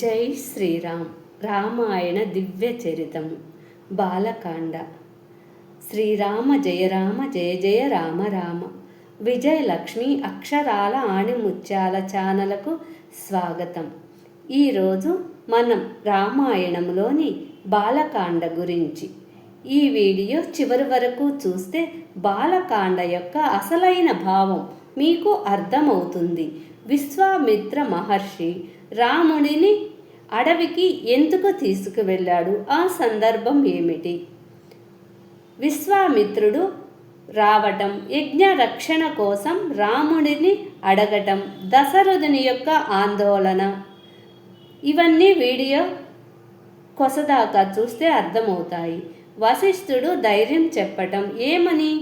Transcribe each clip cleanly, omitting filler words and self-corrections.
జై శ్రీరామ్. రామాయణ దివ్య చరితం బాలకాండ. శ్రీరామ జయ రామ జయ జయ రామ రామ. విజయలక్ష్మి అక్షరాల ఆణిముత్యాల ఛానలకు స్వాగతం. ఈరోజు మనం రామాయణంలోని బాలకాండ గురించి ఈ వీడియో చివరి వరకు చూస్తే బాలకాండ యొక్క అసలైన భావం మీకు అర్థమవుతుంది. విశ్వామిత్ర మహర్షి రాముడిని అడవికి ఎందుకు తీసుకువెళ్ళాడు? ఆ సందర్భం ఏమిటి? విశ్వామిత్రుడు రావటం, యజ్ఞ రక్షణ కోసం రాముడిని అడగటం, దశరథుని యొక్క ఆందోళన, ఇవన్నీ వీడియో కొసదాకా చూస్తే అర్థమవుతాయి. వశిష్ఠుడు ధైర్యం చెప్పటం ఏమని?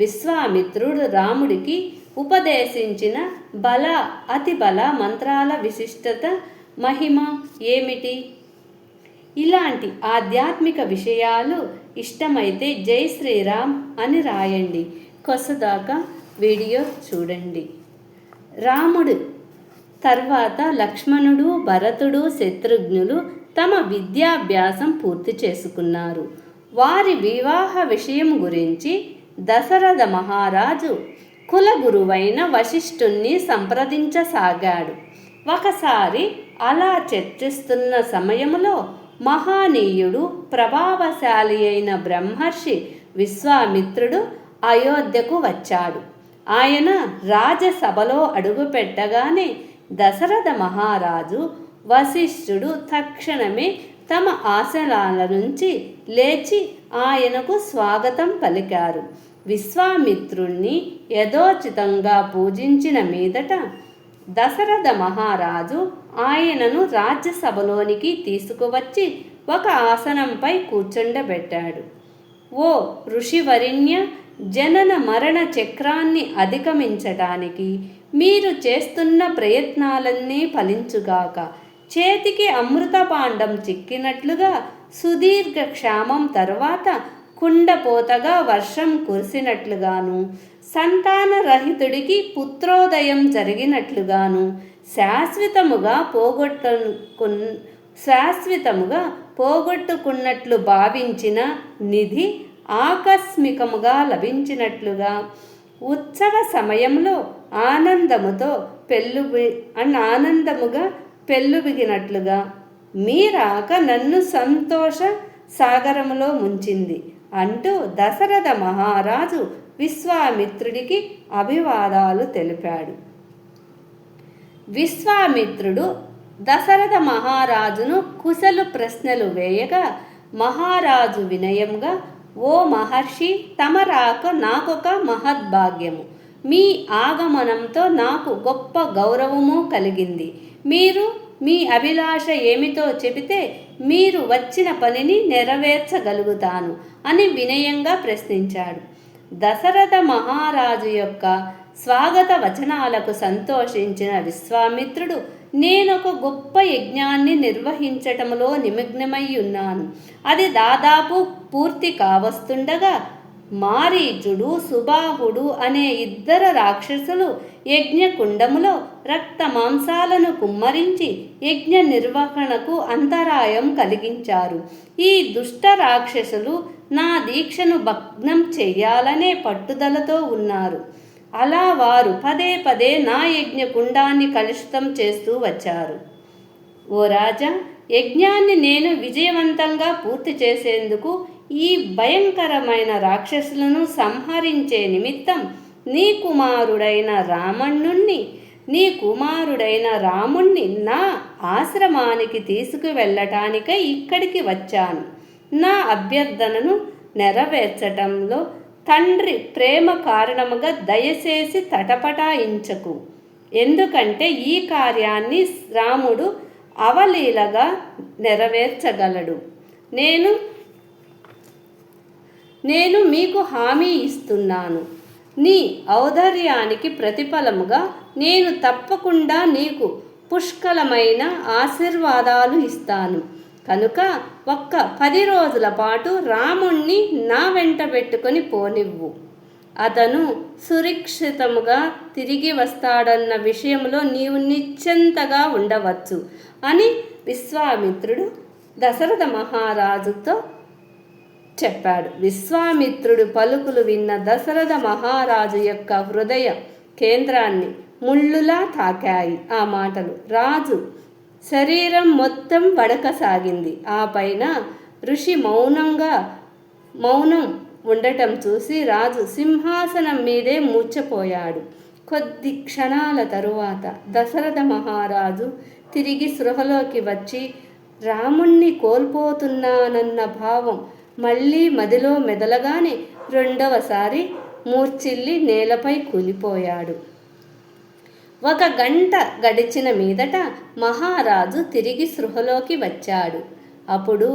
విశ్వామిత్రుడు రాముడికి ఉపదేశించిన అతి బల మంత్రాల విశిష్టత మహిమ ఏమిటి? ఇలాంటి ఆధ్యాత్మిక విషయాలు ఇష్టమైతే జై శ్రీరామ్ అని రాయండి. కొసదాకా వీడియో చూడండి. రాముడు తర్వాత లక్ష్మణుడు, భరతుడు, శత్రుఘ్నులు తమ విద్యాభ్యాసం పూర్తి చేసుకున్నారు. వారి వివాహ విషయం గురించి దశరథ మహారాజు కులగురువైన వశిష్ఠుణ్ణి సంప్రదించసాగాడు. ఒకసారి అలా చర్చిస్తున్న సమయంలో మహానీయుడు, ప్రభావశాలి అయిన బ్రహ్మర్షి విశ్వామిత్రుడు అయోధ్యకు వచ్చాడు. ఆయన రాజసభలో అడుగుపెట్టగానే దశరథ మహారాజు, వశిష్ఠుడు తక్షణమే తమ ఆసనాల నుంచి లేచి ఆయనకు స్వాగతం పలికారు. విశ్వామిత్రుణ్ణి యథోచితంగా పూజించిన మీదట దశరథ మహారాజు ఆయనను రాజ్యసభలోనికి తీసుకువచ్చి ఒక ఆసనంపై కూర్చుండబెట్టాడు. ఓ ఋషివరిణ్య, జనన మరణ చక్రాన్ని అధిగమించటానికి మీరు చేస్తున్న ప్రయత్నాలన్నీ ఫలించుగాక. చేతికి అమృతపాండం చిక్కినట్లుగా సుదీర్ఘ క్షామం తర్వాత కుండపోతగా వర్షం కురిసినట్లుగాను, సంతానరహితుడికి పుత్రోదయం జరిగినట్లుగాను, శాశ్వతముగా పోగొట్టుకున్నట్లు భావించిన నిధి ఆకస్మికముగా లభించినట్లుగా, ఉత్సవ సమయంలో ఆనందముగా పెళ్ళుబిగినట్లుగా మీరాక నన్ను సంతోష సాగరములో ముంచింది అంటూ దశరథ మహారాజు విశ్వామిత్రుడికి అభివాదాలు తెలిపాడు. విశ్వామిత్రుడు దశరథ మహారాజును కుశలు ప్రశ్నలు వేయగా మహారాజు వినయంగా, ఓ మహర్షి, తమరాక నాకొక మహద్భాగ్యము. మీ ఆగమనంతో నాకు గొప్ప గౌరవము కలిగింది. మీరు మీ అభిలాష ఏమిటో చెబితే మీరు వచ్చిన పనిని నెరవేర్చగలుగుతాను అని వినయంగా ప్రశ్నించాడు. దశరథ మహారాజు యొక్క స్వాగత వచనాలకు సంతోషించిన విశ్వామిత్రుడు, నేనొక గొప్ప యజ్ఞాన్ని నిర్వహించటంలో నిమగ్నమై ఉన్నాను. అది దాదాపు పూర్తి కావస్తుండగా మారీచుడు, సుబాహుడు అనే ఇద్దరు రాక్షసులు యజ్ఞకుండములో రక్త మాంసాలను కుమ్మరించి యజ్ఞ నిర్వహణకు అంతరాయం కలిగించారు. ఈ దుష్ట రాక్షసులు నా దీక్షను భగ్నం చెయ్యాలనే పట్టుదలతో ఉన్నారు. అలా వారు పదే పదే నా యజ్ఞకుండాన్ని కలుషితం చేస్తూ వచ్చారు. ఓ రాజా, యజ్ఞాన్ని నేను విజయవంతంగా పూర్తి చేసేందుకు ఈ భయంకరమైన రాక్షసులను సంహరించే నిమిత్తం నీ కుమారుడైన రాముణ్ణి నా ఆశ్రమానికి తీసుకువెళ్ళటానికై ఇక్కడికి వచ్చాను. నా అభ్యర్థనను నెరవేర్చటంలో తండ్రి ప్రేమ కారణముగా దయచేసి తటపటాయించకు. ఎందుకంటే ఈ కార్యాన్ని రాముడు అవలీలగా నెరవేర్చగలడు. నేను మీకు హామీ ఇస్తున్నాను. నీ ఔదార్యానికి ప్రతిఫలముగా నేను తప్పకుండా నీకు పుష్కలమైన ఆశీర్వాదాలు ఇస్తాను. కనుక ఒక్క 10 రోజుల పాటు రాముణ్ణి నా వెంట పెట్టుకొని పోనివ్వు. అతను సురక్షితముగా తిరిగి వస్తాడన్న విషయంలో నీవు నిశ్చింతగా ఉండవచ్చు అని విశ్వామిత్రుడు దశరథ మహారాజుతో చెప్పాడు. విశ్వామిత్రుడు పలుకులు విన్న దశరథ మహారాజు యొక్క హృదయ కేంద్రాన్ని ముళ్ళులా తాకాయి ఆ మాటలు. రాజు శరీరం మొత్తం వడకసాగింది. ఆ పైన ఋషి మౌనం ఉండటం చూసి రాజు సింహాసనం మీదే మూర్ఛపోయాడు. కొద్ది క్షణాల తరువాత దశరథ మహారాజు తిరిగి స్పృహలోకి వచ్చి రాముణ్ణి కోల్పోతున్నానన్న భావం మళ్ళీ మదిలో మెదలగానే రెండవసారి మూర్ఛిల్లి నేలపై కూలిపోయాడు. 1 గంట గడిచిన మీదట మహారాజు తిరిగి స్పృహలోకి వచ్చాడు. అప్పుడు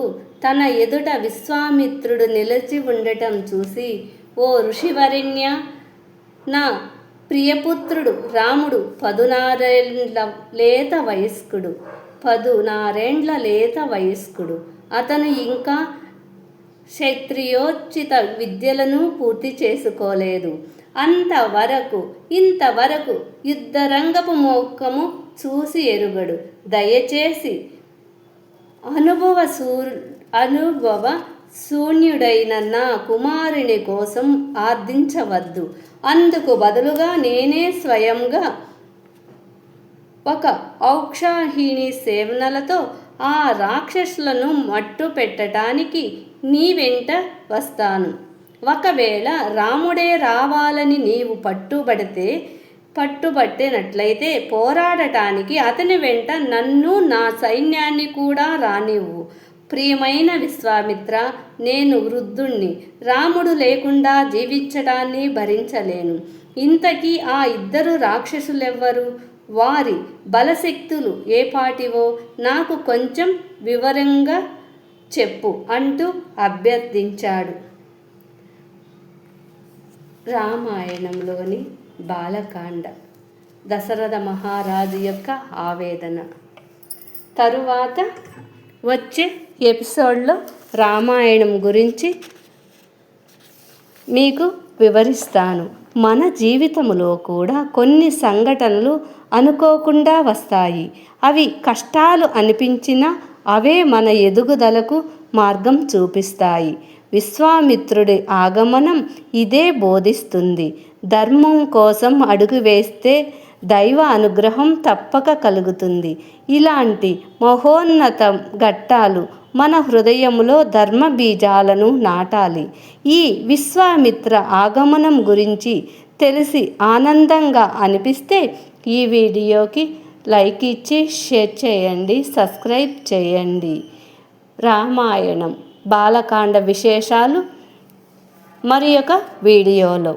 తన ఎదుట విశ్వామిత్రుడు నిలిచి ఉండటం చూసి, ఓ ఋషివరేణ్య, నా ప్రియపుత్రుడు రాముడు 16 లేత వయస్కుడు. అతను ఇంకా క్షత్రియోచిత విద్యలను పూర్తి చేసుకోలేదు. ఇంతవరకు యుద్ధరంగపు మోకము చూసి ఎరుగడు. దయచేసి అనుభవ శూన్యుడైన నా కుమారుని కోసం ఆర్థించవద్దు. అందుకు బదులుగా నేనే స్వయంగా ఒక ఔక్షాహిణి సేవనలతో ఆ రాక్షసులను మట్టు పెట్టడానికి నీ వెంట వస్తాను. ఒకవేళ రాముడే రావాలని నీవు పట్టుబట్టినట్లయితే పోరాడటానికి అతని వెంట నన్ను, నా సైన్యాన్ని కూడా రానివ్వు. ప్రియమైన విశ్వామిత్ర, నేను వృద్ధుణ్ణి. రాముడు లేకుండా జీవించడాన్ని భరించలేను. ఇంతకీ ఆ 2 రాక్షసులెవ్వరు? వారి బలశక్తులు ఏపాటివో నాకు కొంచెం వివరంగా చెప్పు అంటూ అభ్యర్థించాడు. రామాయణంలోని బాలకాండ, దశరథ మహారాజు యొక్క ఆవేదన. తరువాత వచ్చే ఎపిసోడ్లో రామాయణం గురించి మీకు వివరిస్తాను. మన జీవితంలో కూడా కొన్ని సంఘటనలు అనుకోకుండా వస్తాయి. అవి కష్టాలు అనిపించినా అవే మన ఎదుగుదలకు మార్గం చూపిస్తాయి. విశ్వామిత్రుడి ఆగమనం ఇదే బోధిస్తుంది. ధర్మం కోసం అడుగు వేస్తే దైవ అనుగ్రహం తప్పక కలుగుతుంది. ఇలాంటి మహోన్నత ఘట్టాలు మన హృదయంలో ధర్మ బీజాలను నాటాలి. ఈ విశ్వామిత్ర ఆగమనం గురించి తెలిసి ఆనందంగా అనిపిస్తే ఈ వీడియోకి లైక్ ఇచ్చి షేర్ చేయండి, సబ్స్క్రైబ్ చేయండి. రామాయణం బాలకాండ విశేషాలు మరి ఒక వీడియోలో